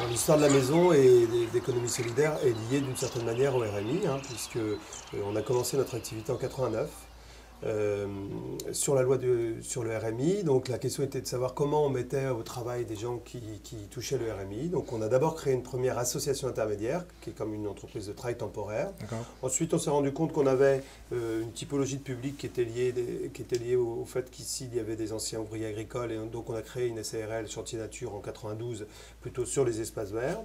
L'histoire de la maison et d'économie solidaire est liée d'une certaine manière au RMI, hein, puisque on a commencé notre activité en 89 sur la loi sur le RMI. Donc la question était de savoir comment on mettait au travail des gens qui touchaient le RMI. Donc on a d'abord créé une première association intermédiaire, qui est comme une entreprise de travail temporaire. Ensuite on s'est rendu compte qu'on avait une typologie de public qui était liée au fait qu'ici il y avait des anciens ouvriers agricoles, et donc on a créé une SARL Chantier Nature en 92, plutôt sur les espaces verts.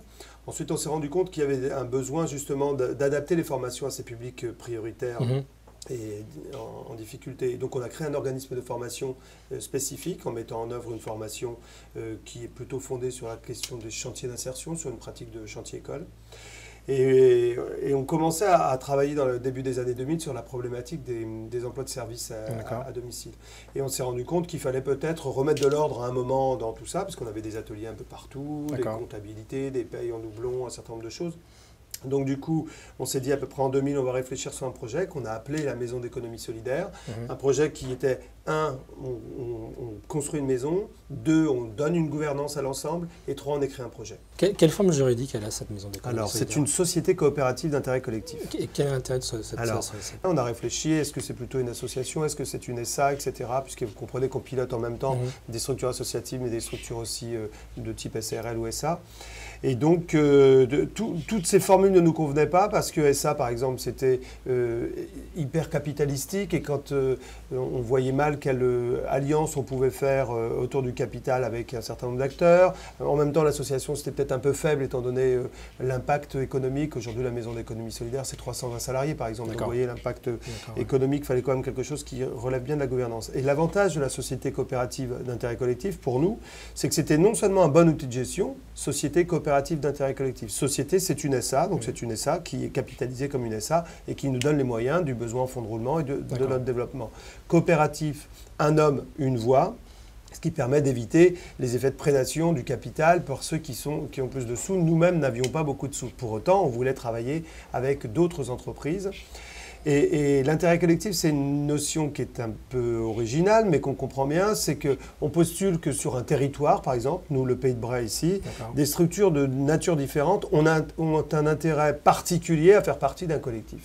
Ensuite on s'est rendu compte qu'il y avait un besoin justement d'adapter les formations à ces publics prioritaires. Et en difficulté. Donc on a créé un organisme de formation spécifique en mettant en œuvre une formation qui est plutôt fondée sur la question des chantiers d'insertion, sur une pratique de chantier-école. Et on commençait à travailler dans le début des années 2000 sur la problématique des emplois de service à domicile. Et on s'est rendu compte qu'il fallait peut-être remettre de l'ordre à un moment dans tout ça, parce qu'on avait des ateliers un peu partout, des comptabilités, des payes en doublon, un certain nombre de choses. Donc du coup, on s'est dit à peu près en 2000, on va réfléchir sur un projet qu'on a appelé la Maison d'économie solidaire. Un projet qui était, un, on construit une maison, deux, on donne une gouvernance à l'ensemble, et trois, on écrit un projet. Quelle forme juridique elle a, cette Maison d'économie solidaire? Alors, c'est une société coopérative d'intérêt collectif. Et quel est l'intérêt de cette société? On a réfléchi, est-ce que c'est plutôt une association, est-ce que c'est une SA, etc. Puisque vous comprenez qu'on pilote en même temps des structures associatives, mais des structures aussi de type SARL ou SA. Et donc, toutes ces formules ne nous convenaient pas parce que SA, par exemple, c'était hyper capitalistique, et quand on voyait mal quelle alliance on pouvait faire autour du capital avec un certain nombre d'acteurs. En même temps, l'association, c'était peut-être un peu faible étant donné l'impact économique. Aujourd'hui, la Maison d'économie solidaire, c'est 320 salariés, par exemple. Donc, vous voyez, l'impact économique, il fallait quand même quelque chose qui relève bien de la gouvernance. Et l'avantage de la société coopérative d'intérêt collectif, pour nous, c'est que c'était non seulement un bon outil de gestion, société coopérative d'intérêt collectif. Société, c'est une SA, donc c'est une SA qui est capitalisée comme une SA et qui nous donne les moyens du besoin en fonds de roulement et de notre développement. Coopératif, un homme, une voix, ce qui permet d'éviter les effets de prédation du capital pour ceux qui ont plus de sous. Nous-mêmes n'avions pas beaucoup de sous. Pour autant, on voulait travailler avec d'autres entreprises. Et l'intérêt collectif, c'est une notion qui est un peu originale, mais qu'on comprend bien. C'est qu'on postule que sur un territoire, par exemple, nous, le Pays de Bray ici, des structures de nature différente ont un intérêt particulier à faire partie d'un collectif.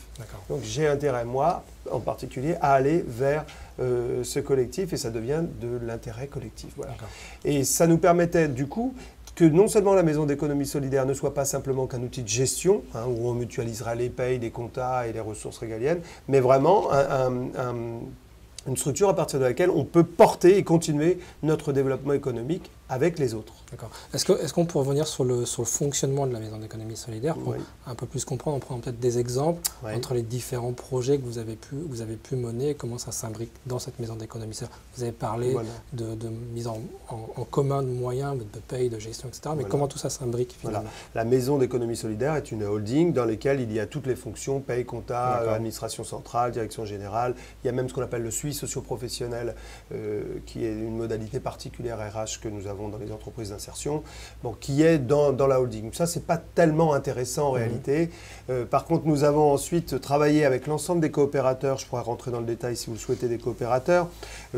Donc j'ai intérêt, moi, en particulier, à aller vers ce collectif, et ça devient de l'intérêt collectif. Voilà. Et ça nous permettait, du coup, que non seulement la Maison d'économie solidaire ne soit pas simplement qu'un outil de gestion, où on mutualisera les payes, les comptas et les ressources régaliennes, mais vraiment une structure à partir de laquelle on peut porter et continuer notre développement économique avec les autres. D'accord. Est-ce qu'on peut revenir sur le fonctionnement de la Maison d'économie solidaire pour un peu plus comprendre, en prenant peut-être des exemples entre les différents projets que vous avez pu mener et comment ça s'imbrique dans cette Maison d'économie solidaire? Vous avez parlé de mise en commun de moyens, de paye, de gestion, etc. Mais comment tout ça s'imbrique finalement? La Maison d'économie solidaire est une holding dans laquelle il y a toutes les fonctions, paye, compta, administration centrale, direction générale. Il y a même ce qu'on appelle le suivi socio-professionnel, qui est une modalité particulière RH que nous avons dans les entreprises d'insertion, qui est dans la holding. Ça, ce n'est pas tellement intéressant en réalité. Par contre, nous avons ensuite travaillé avec l'ensemble des coopérateurs, je pourrais rentrer dans le détail si vous le souhaitez, des coopérateurs,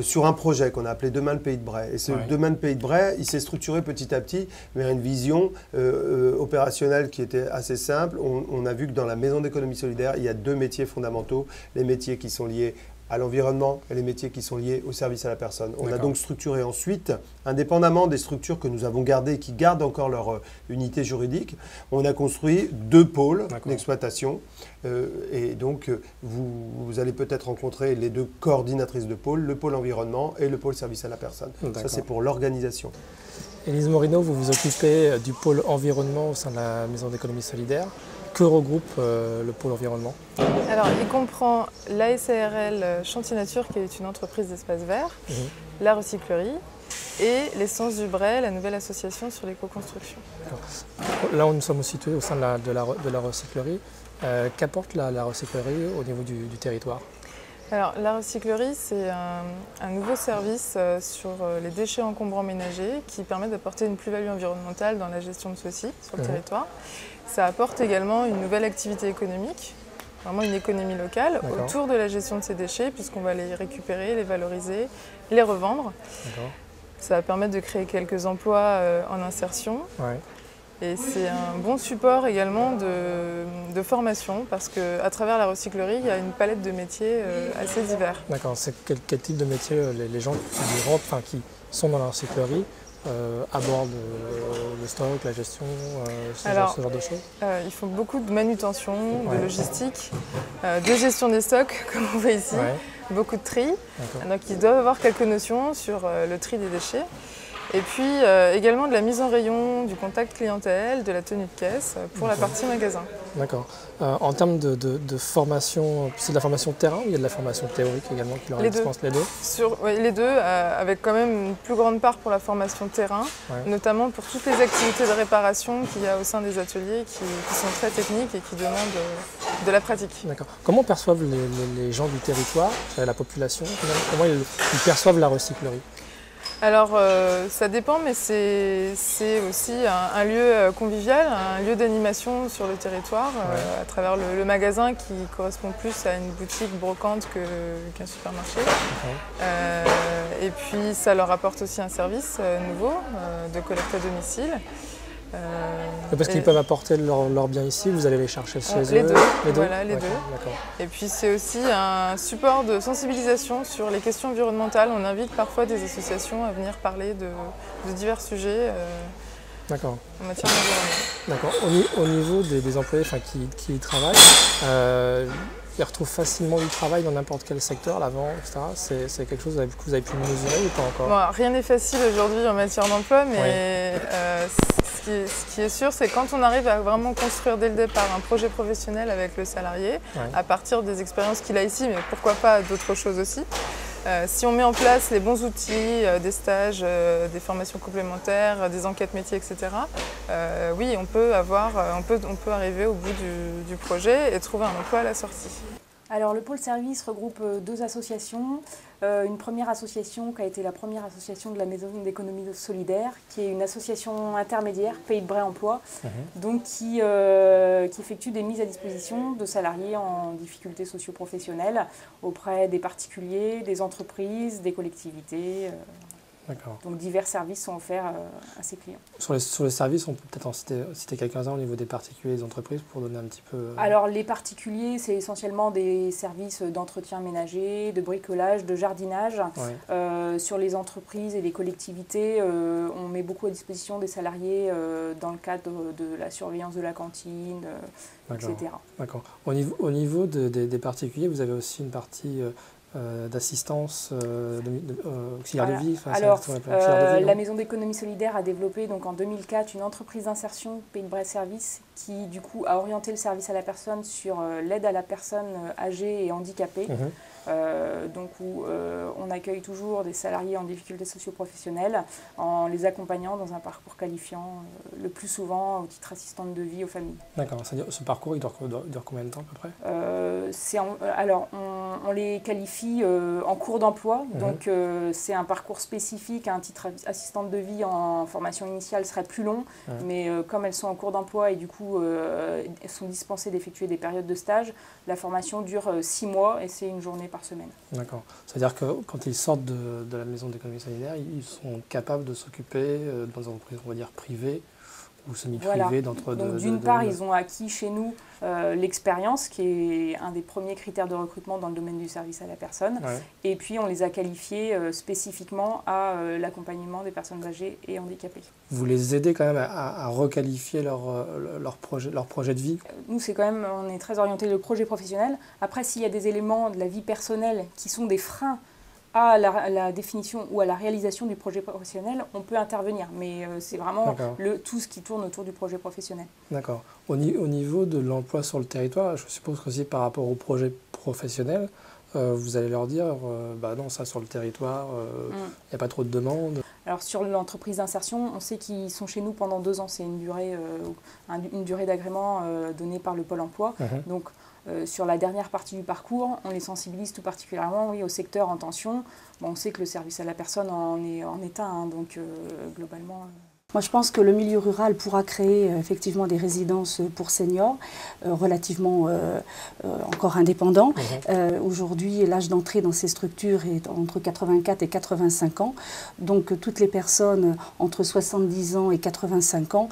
sur un projet qu'on a appelé Demain le Pays de Bray. Et ce Demain le Pays de Bray, il s'est structuré petit à petit vers une vision opérationnelle qui était assez simple. On a vu que dans la Maison d'économie solidaire, il y a deux métiers fondamentaux, les métiers qui sont liés à l'environnement et les métiers qui sont liés au service à la personne. On a donc structuré ensuite, indépendamment des structures que nous avons gardées et qui gardent encore leur unité juridique, on a construit deux pôles d'exploitation. Et donc, vous allez peut-être rencontrer les deux coordinatrices de pôle, le pôle environnement et le pôle service à la personne. Ça, c'est pour l'organisation. Élise Morino, vous vous occupez du pôle environnement au sein de la Maison d'économie solidaire. Que regroupe le pôle environnement? Alors, il comprend la SARL Chantier Nature, qui est une entreprise d'espace vert, la recyclerie et l'Essence du Bray, la nouvelle association sur l'éco-construction. Là, nous sommes situés au sein de la recyclerie. Qu'apporte la recyclerie au niveau du territoire? Alors, la recyclerie, c'est un nouveau service sur les déchets encombrants ménagers qui permet d'apporter une plus-value environnementale dans la gestion de ceux-ci sur le territoire. Ça apporte également une nouvelle activité économique, vraiment une économie locale autour de la gestion de ces déchets, puisqu'on va les récupérer, les valoriser, les revendre. Ça va permettre de créer quelques emplois en insertion. Et c'est un bon support également de formation parce qu'à travers la recyclerie, il y a une palette de métiers assez divers. D'accord, c'est quel type de métier les gens qui rentrent, enfin qui sont dans la recyclerie abordent le stock, la gestion, ce genre de choses? Ils font beaucoup de manutention, de logistique, de gestion des stocks, comme on voit ici, beaucoup de tri. Donc ils doivent avoir quelques notions sur le tri des déchets. Et puis également de la mise en rayon, du contact clientèle, de la tenue de caisse pour la partie magasin. D'accord. En termes de formation, c'est de la formation terrain ou il y a de la formation théorique également qui leur est dispensée? Les deux. Les deux, avec quand même une plus grande part pour la formation terrain, notamment pour toutes les activités de réparation qu'il y a au sein des ateliers qui sont très techniques et qui demandent de la pratique. D'accord. Comment perçoivent les gens du territoire, la population, comment ils perçoivent la recyclerie? Alors ça dépend, mais c'est aussi un lieu convivial, un lieu d'animation sur le territoire, à travers le magasin qui correspond plus à une boutique brocante qu'un supermarché. Et puis ça leur apporte aussi un service nouveau de collecte à domicile. Parce qu'ils peuvent apporter leurs biens ici, vous allez les chercher chez eux? Les deux. Voilà, les deux. D'accord. Et puis c'est aussi un support de sensibilisation sur les questions environnementales. On invite parfois des associations à venir parler de divers sujets en matière d'environnement. D'accord. Au niveau des employés qui y travaillent, ils retrouvent facilement du travail dans n'importe quel secteur, la vente, etc. C'est quelque chose que vous avez pu mesurer ou pas encore? Bon, rien n'est facile aujourd'hui en matière d'emploi, mais ce qui est sûr, c'est quand on arrive à vraiment construire dès le départ un projet professionnel avec le salarié, à partir des expériences qu'il a ici, mais pourquoi pas d'autres choses aussi. Si on met en place les bons outils, des stages, des formations complémentaires, des enquêtes métiers, etc., oui, on peut arriver au bout du projet et trouver un emploi à la sortie. Alors le pôle service regroupe deux associations. Une première association qui a été la première association de la Maison d'économie solidaire, qui est une association intermédiaire, Pays de Bray Emploi, donc qui effectue des mises à disposition de salariés en difficulté socio-professionnelle auprès des particuliers, des entreprises, des collectivités. Donc divers services sont offerts à ces clients. Sur les services, on peut peut-être en citer quelques-uns au niveau des particuliers et des entreprises pour donner un petit peu... Alors les particuliers, c'est essentiellement des services d'entretien ménager, de bricolage, de jardinage. Sur les entreprises et les collectivités, on met beaucoup à disposition des salariés dans le cadre de la surveillance de la cantine, etc. D'accord. Au niveau des particuliers, vous avez aussi une partie... d'assistance auxiliaire de vie. Alors, la Maison d'économie solidaire a développé donc, en 2004 une entreprise d'insertion, Pays de Bray Service, qui du coup a orienté le service à la personne sur l'aide à la personne âgée et handicapée. Donc où on accueille toujours des salariés en difficulté socio-professionnelle en les accompagnant dans un parcours qualifiant, le plus souvent au titre assistante de vie aux familles. D'accord, c'est-à-dire ce parcours il dure combien de temps à peu près? Alors on les qualifie en cours d'emploi, donc c'est un parcours spécifique. Un titre assistante de vie en formation initiale serait plus long, mais comme elles sont en cours d'emploi et du coup elles sont dispensées d'effectuer des périodes de stage, la formation dure 6 mois et c'est une journée par semaine. D'accord. C'est-à-dire que quand ils sortent de la Maison d'économie solidaire, ils sont capables de s'occuper dans des entreprises, on va dire, privées ou semi-privées Donc d'une part, ils ont acquis chez nous l'expérience, qui est un des premiers critères de recrutement dans le domaine du service à la personne. Et puis on les a qualifiés spécifiquement à l'accompagnement des personnes âgées et handicapées. Vous les aidez quand même à requalifier leur projet de vie? Nous, on est très orienté le projet professionnel. Après, s'il y a des éléments de la vie personnelle qui sont des freins à la définition ou à la réalisation du projet professionnel, on peut intervenir. Mais c'est vraiment tout ce qui tourne autour du projet professionnel. D'accord. Au niveau de l'emploi sur le territoire, je suppose qu'aussi par rapport au projet professionnel, vous allez leur dire, non, ça sur le territoire, il n'y a pas trop de demandes. Alors sur l'entreprise d'insertion, on sait qu'ils sont chez nous pendant 2 ans. C'est une durée d'agrément donnée par le Pôle emploi. Donc, sur la dernière partie du parcours, on les sensibilise tout particulièrement au secteur en tension. On sait que le service à la personne en est un, donc globalement... Moi, je pense que le milieu rural pourra créer effectivement des résidences pour seniors relativement encore indépendants. Aujourd'hui, l'âge d'entrée dans ces structures est entre 84 et 85 ans. Donc, toutes les personnes entre 70 ans et 85 ans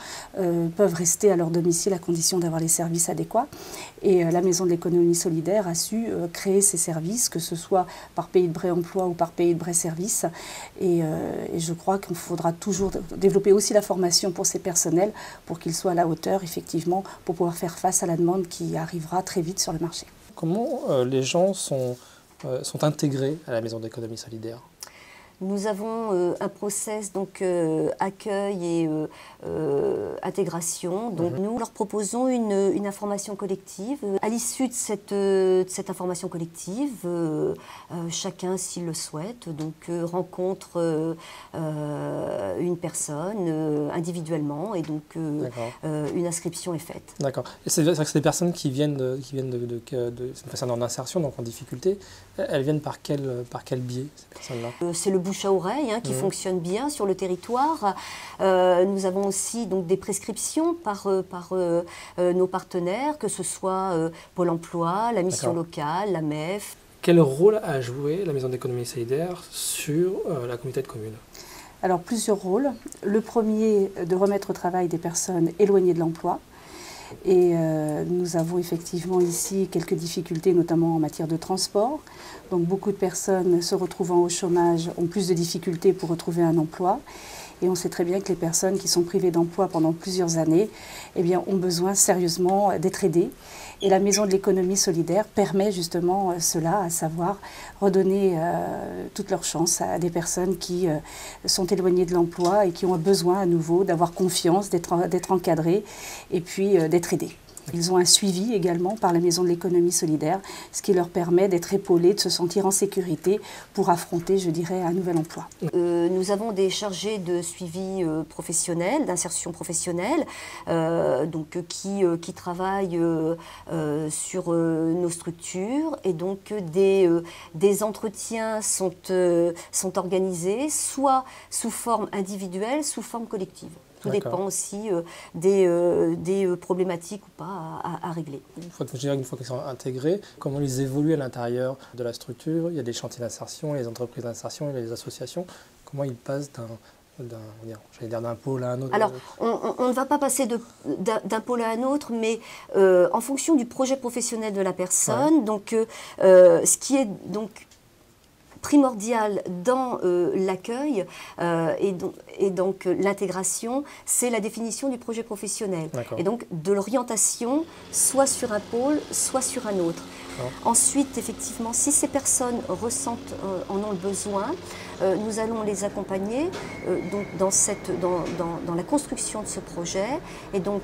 peuvent rester à leur domicile à condition d'avoir les services adéquats. Et la Maison de l'économie solidaire a su créer ces services, que ce soit par Pays de Bray Emploi ou par Pays de Bray Services. Et je crois qu'il faudra toujours développer aussi la formation pour ces personnels pour qu'ils soient à la hauteur, effectivement, pour pouvoir faire face à la demande qui arrivera très vite sur le marché. Comment les gens sont intégrés à la Maison d'économie solidaire ? Nous avons un process donc accueil et intégration. Donc nous leur proposons une information collective. À l'issue de cette information collective, chacun, s'il le souhaite, donc rencontre une personne individuellement et donc une inscription est faite. D'accord. Et c'est vrai que c'est des personnes qui viennent de c'est une personne en insertion, donc en difficulté. Elles viennent par quel biais, ces personnes-là ? C'est le bouche à oreille qui fonctionne bien sur le territoire. Nous avons aussi donc des prescriptions par nos partenaires, que ce soit Pôle emploi, la mission locale, la MEF. Quel rôle a joué la Maison d'économie solidaire sur la communauté de communes ? Alors, plusieurs rôles. Le premier, de remettre au travail des personnes éloignées de l'emploi. Et nous avons effectivement ici quelques difficultés, notamment en matière de transport. Donc beaucoup de personnes se retrouvant au chômage ont plus de difficultés pour retrouver un emploi. Et on sait très bien que les personnes qui sont privées d'emploi pendant plusieurs années ont besoin sérieusement d'être aidées. Et la Maison de l'économie solidaire permet justement cela, à savoir redonner toutes leurs chances à des personnes qui sont éloignées de l'emploi et qui ont besoin à nouveau d'avoir confiance, d'être encadrées et puis d'être aidées. Ils ont un suivi également par la Maison de l'économie solidaire, ce qui leur permet d'être épaulés, de se sentir en sécurité pour affronter, je dirais, un nouvel emploi. Nous avons des chargés de suivi professionnel, d'insertion professionnelle, qui travaillent sur nos structures et donc des entretiens sont organisés, soit sous forme individuelle, sous forme collective. Tout dépend aussi des problématiques ou pas à régler. Une fois qu'ils sont intégrés, comment ils évoluent à l'intérieur de la structure? Il y a des chantiers d'insertion, les entreprises d'insertion, il y a les associations. Comment ils passent d'un pôle à un autre? Alors, on ne va pas passer d'un pôle à un autre, mais en fonction du projet professionnel de la personne. Donc, ce qui est donc primordial dans l'accueil et donc l'intégration, c'est la définition du projet professionnel. Et donc de l'orientation, soit sur un pôle, soit sur un autre. Ensuite, effectivement, si ces personnes en ont le besoin, nous allons les accompagner donc dans la construction de ce projet. Et donc,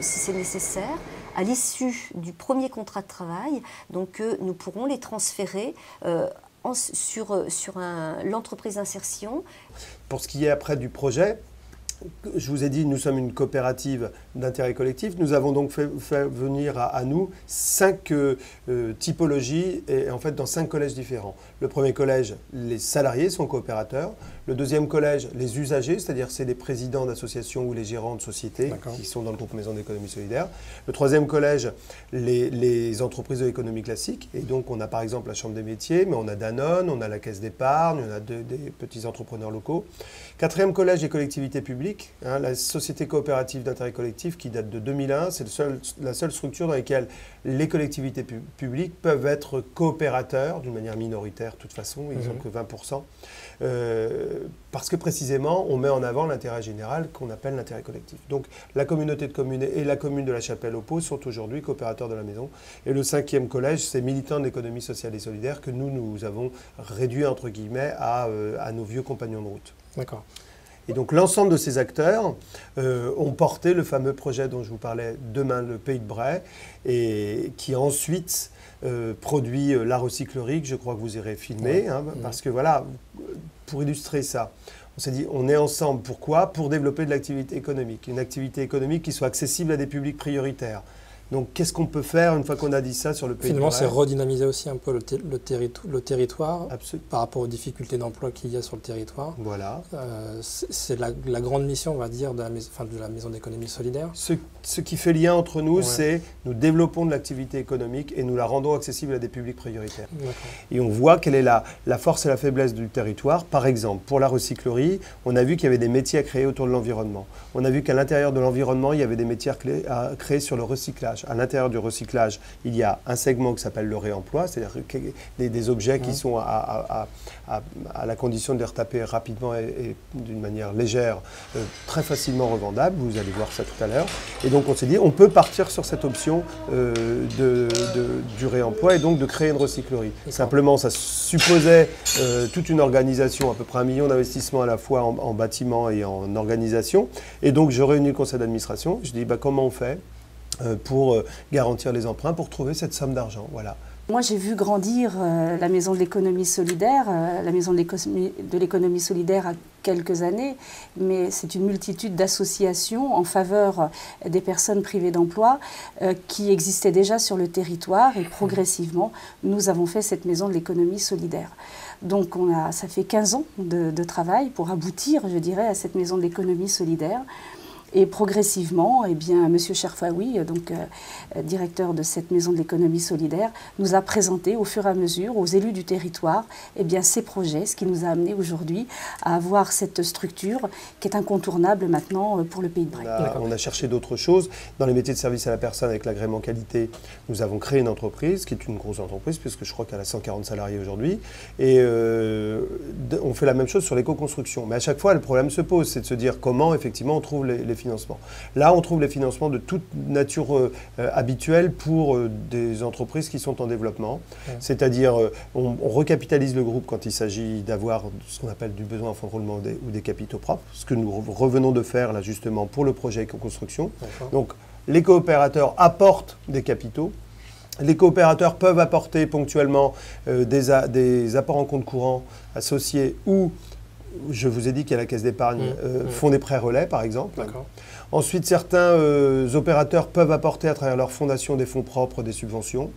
si c'est nécessaire, à l'issue du premier contrat de travail, donc nous pourrons les transférer sur l'entreprise d'insertion. Pour ce qui est après du projet, je vous ai dit, nous sommes une coopérative d'intérêt collectif. Nous avons donc fait venir à nous 5 typologies, et en fait dans 5 collèges différents. Le premier collège, les salariés sont coopérateurs. Le deuxième collège, les usagers, c'est-à-dire c'est les présidents d'associations ou les gérants de sociétés qui sont dans le groupe Maison d'économie solidaire. Le troisième collège, les entreprises de l'économie classique. Et donc on a par exemple la Chambre des métiers, mais on a Danone, on a la Caisse d'épargne, on a des petits entrepreneurs locaux. Quatrième collège, les collectivités publiques. La société coopérative d'intérêt collectif qui date de 2001, c'est la seule structure dans laquelle les collectivités publiques peuvent être coopérateurs d'une manière minoritaire de toute façon, ils n'ont que 20%. Parce que précisément, on met en avant l'intérêt général qu'on appelle l'intérêt collectif. Donc la communauté de communes et la commune de la Chapelle-aux-Pots sont aujourd'hui coopérateurs de la maison. Et le 5e collège, c'est militants de l'économie sociale et solidaire que nous avons réduit entre guillemets à nos vieux compagnons de route. D'accord. Et donc l'ensemble de ces acteurs ont porté le fameux projet dont je vous parlais, Demain le Pays de Bray, et qui ensuite produit la recyclerie, que je crois que vous irez filmer, parce que voilà, pour illustrer ça, on s'est dit, on est ensemble, pourquoi? Pour développer de l'activité économique, une activité économique qui soit accessible à des publics prioritaires. Donc qu'est-ce qu'on peut faire une fois qu'on a dit ça sur le Pays de Bray? Finalement, c'est redynamiser aussi un peu le territoire par rapport aux difficultés d'emploi qu'il y a sur le territoire. Voilà. C'est la grande mission, on va dire, de la Maison d'économie solidaire. Ce qui fait lien entre nous, c'est nous développons de l'activité économique et nous la rendons accessible à des publics prioritaires. Et on voit quelle est la force et la faiblesse du territoire. Par exemple, pour la recyclerie, on a vu qu'il y avait des métiers à créer autour de l'environnement. On a vu qu'à l'intérieur de l'environnement, il y avait des métiers à créer sur le recyclage. À l'intérieur du recyclage, il y a un segment qui s'appelle le réemploi, c'est-à-dire des objets qui sont à la condition de les retaper rapidement et d'une manière légère, très facilement revendables. Vous allez voir ça tout à l'heure. Et donc on s'est dit, on peut partir sur cette option du réemploi et donc de créer une recyclerie. Simplement, ça supposait toute une organisation, à peu près 1 million d'investissements à la fois en bâtiment et en organisation. Et donc je réunis le conseil d'administration. Je dis, comment on fait pour garantir les emprunts, pour trouver cette somme d'argent. Voilà. Moi, j'ai vu grandir la Maison de l'économie solidaire. La Maison de l'économie solidaire a quelques années, mais c'est une multitude d'associations en faveur des personnes privées d'emploi qui existaient déjà sur le territoire et progressivement, nous avons fait cette Maison de l'économie solidaire. Donc ça fait 15 ans de travail pour aboutir, je dirais, à cette Maison de l'économie solidaire. Et progressivement, eh bien, M. Cherfaoui, donc directeur de cette Maison de l'économie solidaire, nous a présenté au fur et à mesure aux élus du territoire eh bien, ces projets, ce qui nous a amené aujourd'hui à avoir cette structure qui est incontournable maintenant pour le Pays de Bray. On a cherché d'autres choses. Dans les métiers de service à la personne avec l'agrément qualité, nous avons créé une entreprise qui est une grosse entreprise puisque je crois qu'elle a 140 salariés aujourd'hui. Et on fait la même chose sur l'éco-construction. Mais à chaque fois, le problème se pose, c'est de se dire comment effectivement on trouve les financements. Là, on trouve les financements de toute nature habituelle pour des entreprises qui sont en développement. C'est-à-dire, on recapitalise le groupe quand il s'agit d'avoir ce qu'on appelle du besoin en fonds de roulement ou des capitaux propres, ce que nous revenons de faire là justement pour le projet éco-construction. Donc, les coopérateurs apportent des capitaux. Les coopérateurs peuvent apporter ponctuellement des apports en compte courant associés ou je vous ai dit qu'à la caisse d'épargne font des prêts relais, par exemple. Ensuite, certains opérateurs peuvent apporter à travers leur fondation des fonds propres, des subventions.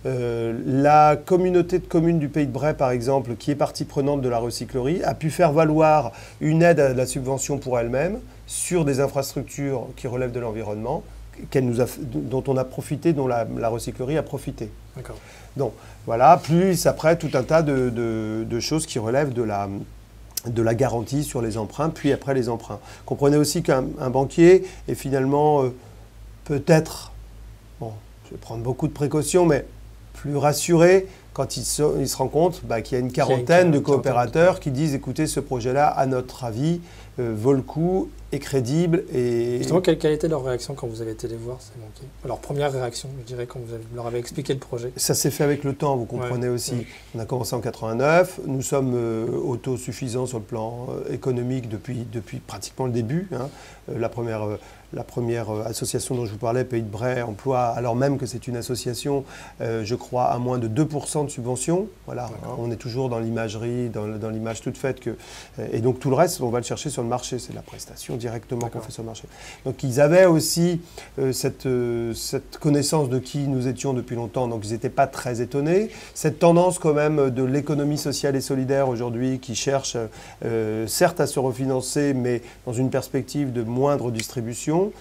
La communauté de communes du Pays de Bray, par exemple, qui est partie prenante de la recyclerie, a pu faire valoir une aide à la subvention pour elle-même sur des infrastructures qui relèvent de l'environnement, dont on a profité, dont la recyclerie a profité. Donc, voilà, plus après, tout un tas de choses qui relèvent de la garantie sur les emprunts, puis après les emprunts. Comprenez aussi qu'un banquier est finalement peut-être, bon, je vais prendre beaucoup de précautions, mais plus rassuré quand il se rend compte qu'il y a une quarantaine de coopérateurs qui disent, écoutez, ce projet-là, à notre avis, vaut le coup, est crédible. Et justement, quelle était leur réaction quand vous avez été les voir, ces banquiers? Leur première réaction, je dirais, quand vous leur avez expliqué le projet? Ça s'est fait avec le temps, vous comprenez aussi. On a commencé en 89, nous sommes autosuffisants sur le plan économique depuis pratiquement le début. La première association dont je vous parlais, Pays de Bray, emploie, alors même que c'est une association, je crois, à moins de 2% de subventions. Voilà, on est toujours dans l'imagerie, dans l'image toute faite. Et donc tout le reste, on va le chercher sur le marché. C'est la prestation directement qu'on fait sur le marché. Donc ils avaient aussi cette connaissance de qui nous étions depuis longtemps, donc ils n'étaient pas très étonnés. Cette tendance quand même de l'économie sociale et solidaire aujourd'hui qui cherche certes à se refinancer, mais dans une perspective de moindre distribution,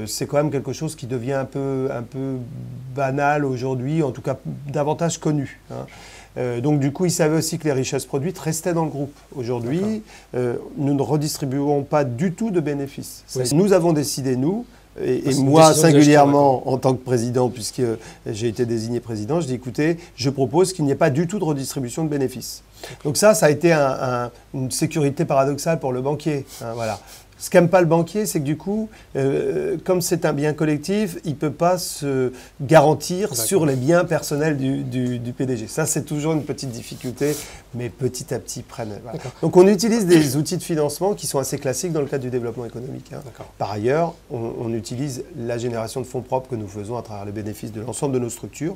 c'est quand même quelque chose qui devient un peu banal aujourd'hui, en tout cas davantage connu. Donc du coup, ils savaient aussi que les richesses produites restaient dans le groupe. Aujourd'hui, nous ne redistribuons pas du tout de bénéfices. Nous avons décidé, nous, et moi singulièrement en tant que président, puisque j'ai été désigné président, je dis écoutez, je propose qu'il n'y ait pas du tout de redistribution de bénéfices. Donc ça a été une sécurité paradoxale pour le banquier. Voilà. Ce qu'aime pas le banquier, c'est que du coup, comme c'est un bien collectif, il ne peut pas se garantir sur les biens personnels du PDG. Ça, c'est toujours une petite difficulté, mais petit à petit prennent. Voilà. Donc on utilise des outils de financement qui sont assez classiques dans le cadre du développement économique. Par ailleurs, on utilise la génération de fonds propres que nous faisons à travers les bénéfices de l'ensemble de nos structures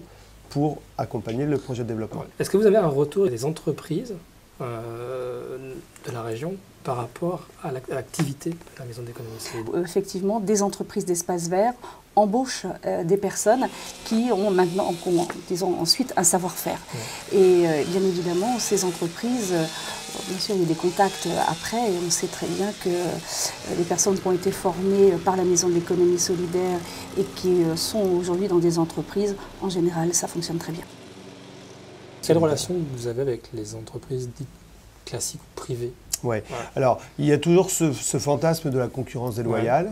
pour accompagner le projet de développement. Est-ce que vous avez un retour des entreprises de la région par rapport à l'activité de la Maison d'économie solidaire? Effectivement, des entreprises d'espaces verts embauchent des personnes qui ont maintenant, disons, ensuite un savoir-faire. Et bien évidemment, ces entreprises, bien sûr, il y a des contacts après, et on sait très bien que les personnes qui ont été formées par la Maison de l'économie solidaire et qui sont aujourd'hui dans des entreprises, en général, ça fonctionne très bien. Quelle relation vous avez avec les entreprises dites classiques ou privées? Ouais. Alors, il y a toujours ce fantasme de la concurrence déloyale.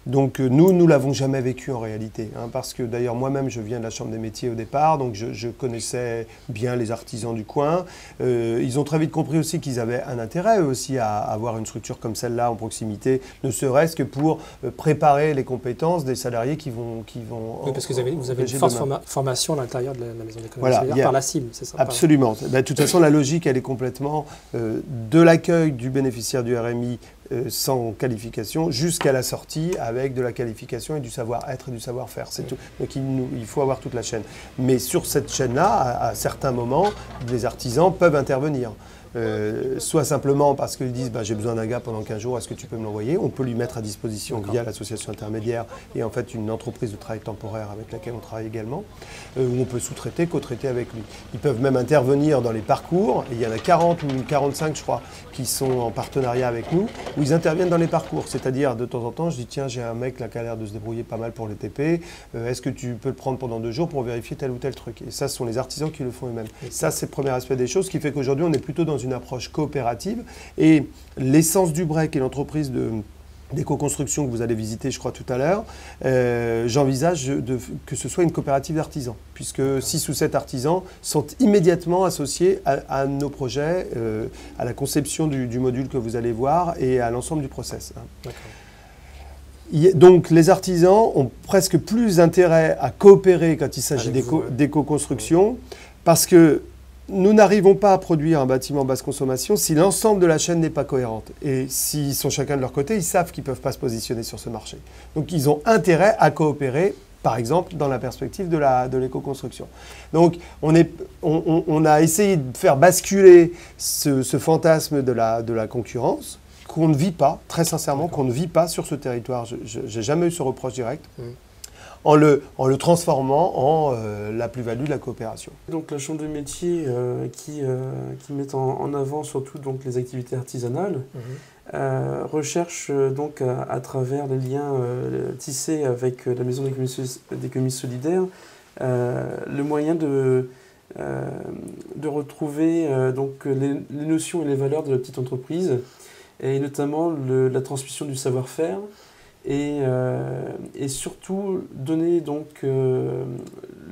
Donc, nous l'avons jamais vécu en réalité. Hein, parce que d'ailleurs, moi-même, je viens de la Chambre des métiers au départ, donc je connaissais bien les artisans du coin. Ils ont très vite compris aussi qu'ils avaient un intérêt, eux aussi, à avoir une structure comme celle-là en proximité, ne serait-ce que pour préparer les compétences des salariés qui vont oui, parce que vous avez une forte formation à l'intérieur de la Maison d'économie solidaire par la CIM, c'est ça? Absolument. De toute façon, la logique, elle est complètement de l'accueil du bénéficiaire du RMI sans qualification jusqu'à la sortie avec de la qualification et du savoir-être et du savoir-faire. C'est tout. Donc il faut avoir toute la chaîne. Mais sur cette chaîne-là, à certains moments, les artisans peuvent intervenir. Soit simplement parce qu'ils disent j'ai besoin d'un gars pendant 15 jours, est-ce que tu peux me l'envoyer? On peut lui mettre à disposition via l'association intermédiaire et en fait une entreprise de travail temporaire avec laquelle on travaille également, où on peut sous-traiter, co-traiter avec lui. Ils peuvent même intervenir dans les parcours, et il y en a 40 ou 45 je crois, qui sont en partenariat avec nous, où ils interviennent dans les parcours. C'est-à-dire de temps en temps, je dis tiens, j'ai un mec là qui a l'air de se débrouiller pas mal pour le TP, est-ce que tu peux le prendre pendant 2 jours pour vérifier tel ou tel truc? Et ça, ce sont les artisans qui le font eux-mêmes. Ça, c'est le premier aspect des choses, ce qui fait qu'aujourd'hui, on est plutôt dans une approche coopérative. Et l'essence du break et l'entreprise d'éco-construction que vous allez visiter, je crois, tout à l'heure, j'envisage que ce soit une coopérative d'artisans, puisque 6 ou 7 artisans sont immédiatement associés à nos projets, à la conception du module que vous allez voir et à l'ensemble du process. Donc les artisans ont presque plus intérêt à coopérer quand il s'agit d'éco-construction, parce que nous n'arrivons pas à produire un bâtiment basse consommation si l'ensemble de la chaîne n'est pas cohérente. Et s'ils sont chacun de leur côté, ils savent qu'ils ne peuvent pas se positionner sur ce marché. Donc ils ont intérêt à coopérer, par exemple, dans la perspective de l'éco-construction. Donc on a essayé de faire basculer ce fantasme de la concurrence qu'on ne vit pas, très sincèrement, qu'on ne vit pas sur ce territoire. Je n'ai jamais eu ce reproche direct. En le transformant en la plus-value de la coopération. Donc la Chambre de métier qui met en avant surtout donc, les activités artisanales recherche donc à travers les liens tissés avec la Maison d'économie solidaire le moyen de retrouver donc, les notions et les valeurs de la petite entreprise et notamment la transmission du savoir-faire. Et surtout donner donc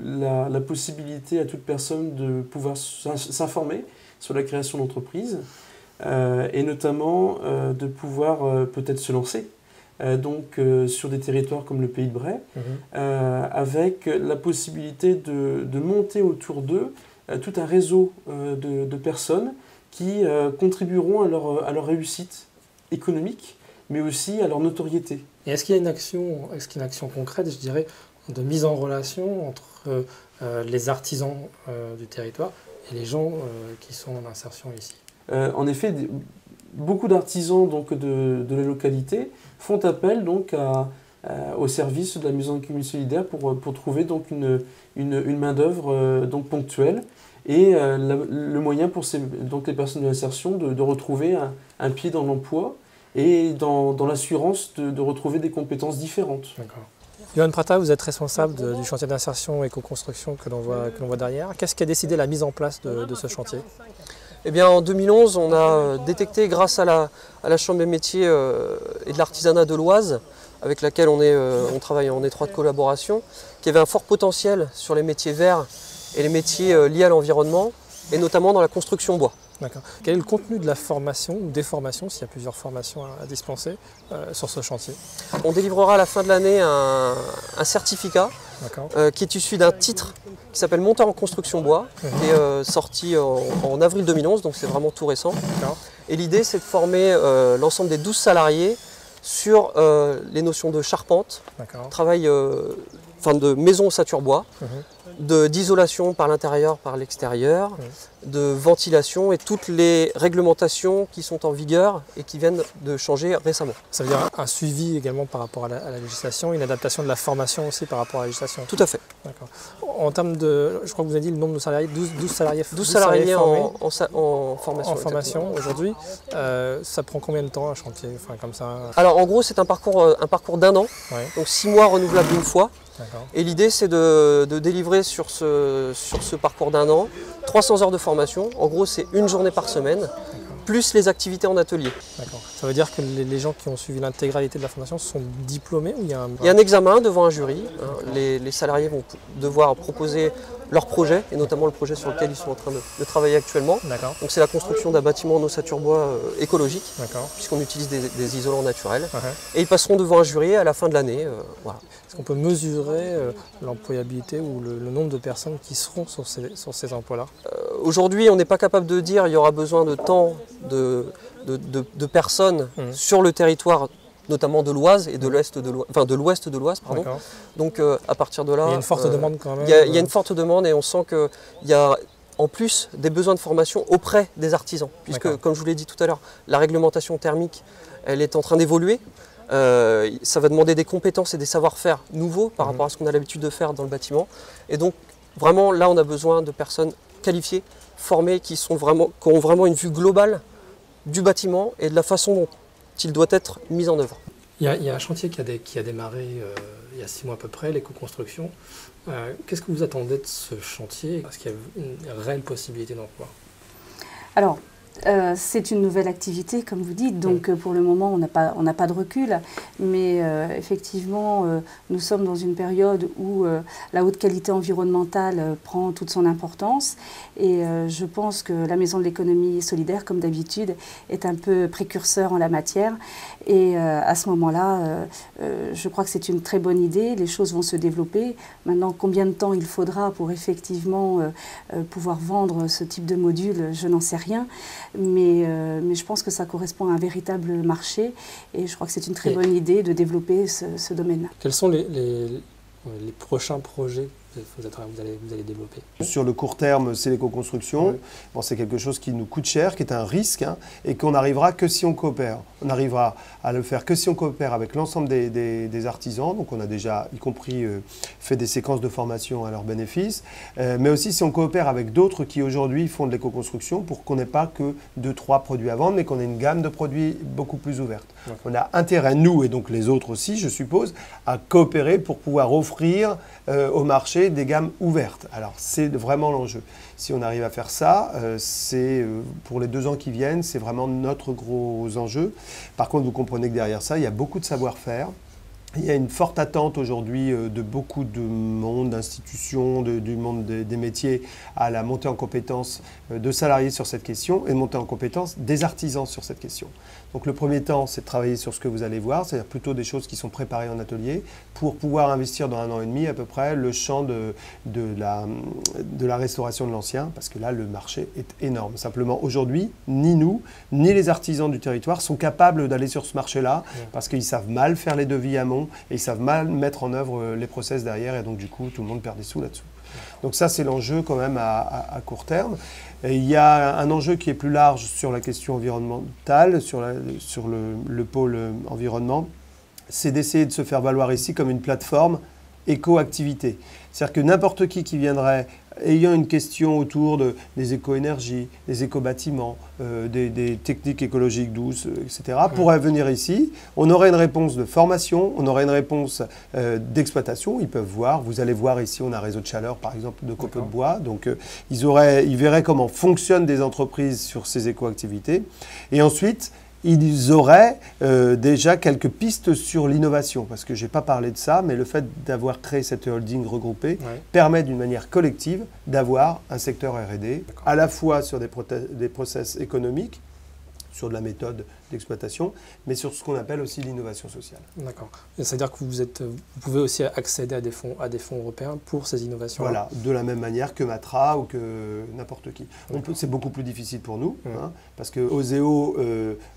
la possibilité à toute personne de pouvoir s'informer sur la création d'entreprise et notamment de pouvoir peut-être se lancer sur des territoires comme le Pays de Bray avec la possibilité de monter autour d'eux tout un réseau de personnes qui contribueront à leur réussite économique mais aussi à leur notoriété. Et est-ce qu'il y a une action concrète, je dirais, de mise en relation entre les artisans du territoire et les gens qui sont en insertion ici? En effet, beaucoup d'artisans donc, de la localité font appel donc, au service de la Maison d'économie solidaire pour trouver donc, une main-d'œuvre ponctuelle et le moyen pour donc, les personnes de l'insertion de retrouver un pied dans l'emploi et dans l'assurance de retrouver des compétences différentes. D'accord. Johan Prata, vous êtes responsable du chantier d'insertion éco-construction que l'on voit derrière. Qu'est-ce qui a décidé la mise en place de ce chantier? Eh bien, en 2011, on a détecté, grâce à la Chambre des métiers et de l'artisanat de l'Oise, avec laquelle on travaille en étroite collaboration, qu'il y avait un fort potentiel sur les métiers verts et les métiers liés à l'environnement, et notamment dans la construction bois. D'accord. Quel est le contenu de la formation ou des formations, s'il y a plusieurs formations à dispenser, sur ce chantier? On délivrera à la fin de l'année un certificat qui est issu d'un titre qui s'appelle Monteur en construction bois, qui est sorti en avril 2011, donc c'est vraiment tout récent. Et l'idée, c'est de former l'ensemble des 12 salariés sur les notions de charpente, travail de maisons ossature bois, d'isolation par l'intérieur, par l'extérieur, de ventilation et toutes les réglementations qui sont en vigueur et qui viennent de changer récemment. Ça veut dire un suivi également par rapport à la législation, une adaptation de la formation aussi par rapport à la législation. Tout à fait. D'accord. En termes de, je crois que vous avez dit le nombre de salariés, 12 salariés. 12 salariés en formation. En formation aujourd'hui. Ça prend combien de temps un chantier, enfin, comme ça? Alors en gros c'est un parcours d'1 an, donc 6 mois renouvelables une fois. Et l'idée c'est de délivrer sur ce parcours d'1 an 300 heures de formation. En gros c'est une journée par semaine, plus les activités en atelier. D'accord. Ça veut dire que les gens qui ont suivi l'intégralité de la formation sont diplômés ou il y a un... Il y a un examen devant un jury. Les salariés vont devoir proposer leur projet, et notamment le projet sur lequel ils sont en train de travailler actuellement. Donc c'est la construction d'un bâtiment en ossature bois écologique, puisqu'on utilise des isolants naturels. Et ils passeront devant un jury à la fin de l'année. Voilà. Est-ce qu'on peut mesurer l'employabilité ou le nombre de personnes qui seront sur ces emplois-là? Aujourd'hui, on n'est pas capable de dire qu'il y aura besoin de tant de personnes sur le territoire, notamment de l'Oise et de l'Ouest de l'Oise, pardon. Donc à partir de là, il y a une forte demande quand même. Il y a une forte demande et on sent qu'il y a en plus des besoins de formation auprès des artisans, puisque comme je vous l'ai dit tout à l'heure, la réglementation thermique, elle est en train d'évoluer. Ça va demander des compétences et des savoir-faire nouveaux par rapport à ce qu'on a l'habitude de faire dans le bâtiment. Et donc vraiment là, on a besoin de personnes qualifiées, formées, qui ont vraiment une vue globale du bâtiment et de la façon dont il doit être mis en œuvre. Il y a un chantier qui a démarré il y a 6 mois à peu près, l'éco-construction. Qu'est-ce que vous attendez de ce chantier? Est-ce qu'il y a une réelle possibilité d'emploi? Alors, c'est une nouvelle activité, comme vous dites, donc pour le moment, on n'a pas de recul. Mais effectivement, nous sommes dans une période où la haute qualité environnementale prend toute son importance. Et je pense que la Maison de l'économie solidaire, comme d'habitude, est un peu précurseur en la matière. Et à ce moment-là, je crois que c'est une très bonne idée. Les choses vont se développer. Maintenant, combien de temps il faudra pour effectivement pouvoir vendre ce type de module, je n'en sais rien. Mais je pense que ça correspond à un véritable marché et je crois que c'est une très bonne idée de développer ce domaine-là. Quels sont les prochains projets que vous allez développer? Sur le court terme, c'est l'éco-construction. Bon, c'est quelque chose qui nous coûte cher, qui est un risque et qu'on n'arrivera que si on coopère. On n'arrivera à le faire que si on coopère avec l'ensemble des artisans. Donc on a déjà, y compris, fait des séquences de formation à leur bénéfice. Mais aussi si on coopère avec d'autres qui aujourd'hui font de l'éco-construction pour qu'on n'ait pas que 2-3 produits à vendre, mais qu'on ait une gamme de produits beaucoup plus ouverte. On a intérêt, nous et donc les autres aussi, je suppose, à coopérer pour pouvoir offrir au marché des gammes ouvertes. Alors c'est vraiment l'enjeu. Si on arrive à faire ça, c'est pour les 2 ans qui viennent, c'est vraiment notre gros enjeu. Par contre, vous comprenez que derrière ça, il y a beaucoup de savoir-faire. Il y a une forte attente aujourd'hui de beaucoup de monde, d'institutions, du monde des métiers à la montée en compétence de salariés sur cette question et de montée en compétence des artisans sur cette question. Donc le premier temps, c'est de travailler sur ce que vous allez voir, c'est-à-dire plutôt des choses qui sont préparées en atelier pour pouvoir investir dans 1 an et demi à peu près le champ de la restauration de l'ancien, parce que là, le marché est énorme. Simplement, aujourd'hui, ni nous, ni les artisans du territoire sont capables d'aller sur ce marché-là, parce qu'ils savent mal faire les devis amont et ils savent mal mettre en œuvre les process derrière, et donc du coup, tout le monde perd des sous là-dessous. Donc ça, c'est l'enjeu quand même à court terme. Et il y a un enjeu qui est plus large sur la question environnementale, sur le pôle environnement, c'est d'essayer de se faire valoir ici comme une plateforme éco-activité. C'est-à-dire que n'importe qui viendrait ayant une question autour des éco-énergies, des éco-bâtiments, des techniques écologiques douces, etc., pourrait venir ici. On aurait une réponse de formation, on aurait une réponse d'exploitation. Ils peuvent voir, vous allez voir ici, on a un réseau de chaleur, par exemple, de copeaux de bois. Donc, ils verraient comment fonctionnent des entreprises sur ces éco-activités. Et ensuite, ils auraient déjà quelques pistes sur l'innovation, parce que je n'ai pas parlé de ça, mais le fait d'avoir créé cette holding regroupée permet d'une manière collective d'avoir un secteur R&D, à la fois sur des process économiques, sur de la méthode d'exploitation, mais sur ce qu'on appelle aussi l'innovation sociale. D'accord. C'est-à-dire que vous pouvez aussi accéder à des fonds européens pour ces innovations. Voilà, de la même manière que Matra ou que n'importe qui. C'est beaucoup plus difficile pour nous, parce que Oseo,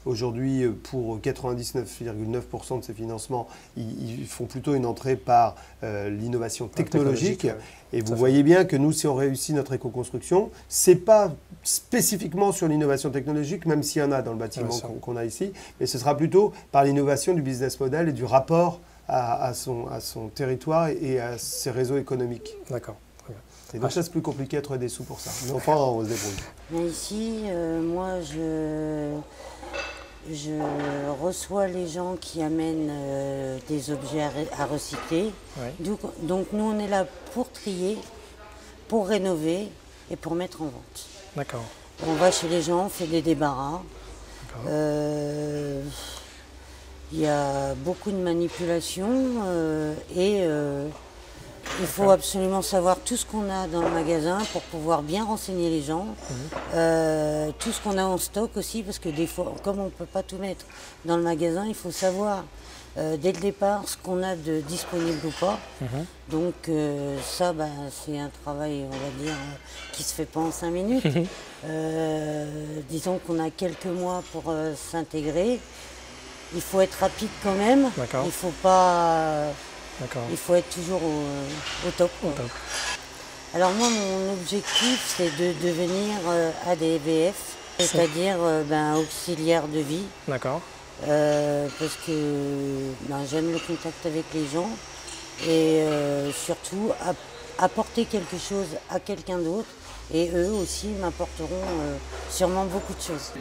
aujourd'hui, pour 99,9% de ses financements, ils font plutôt une entrée par l'innovation technologique. Et vous voyez bien que nous, si on réussit notre éco-construction, ce n'est pas spécifiquement sur l'innovation technologique, même s'il y en a dans le bâtiment qu'on a ici, mais ce sera plutôt par l'innovation du business model et du rapport à son territoire et à ses réseaux économiques. D'accord. Et donc ça, c'est plus compliqué à trouver des sous pour ça. Mais enfin, on se débrouille. Mais ici, moi, je reçois les gens qui amènent des objets à recycler. Ouais. Donc nous, on est là pour trier, pour rénover et pour mettre en vente. D'accord. On va chez les gens, on fait des débarras. Il y a beaucoup de manipulations et il faut absolument savoir tout ce qu'on a dans le magasin pour pouvoir bien renseigner les gens. Tout ce qu'on a en stock aussi, parce que des fois, comme on ne peut pas tout mettre dans le magasin, il faut savoir dès le départ ce qu'on a de disponible ou pas. Donc ça, c'est un travail, on va dire, qui ne se fait pas en 5 minutes. Disons qu'on a quelques mois pour s'intégrer. Il faut être rapide quand même. Il faut pas... Il faut être toujours au top. Alors moi, mon objectif, c'est de devenir ADVF, c'est-à-dire auxiliaire de vie. D'accord. Parce que j'aime le contact avec les gens et surtout apporter quelque chose à quelqu'un d'autre. Et eux aussi m'apporteront sûrement beaucoup de choses.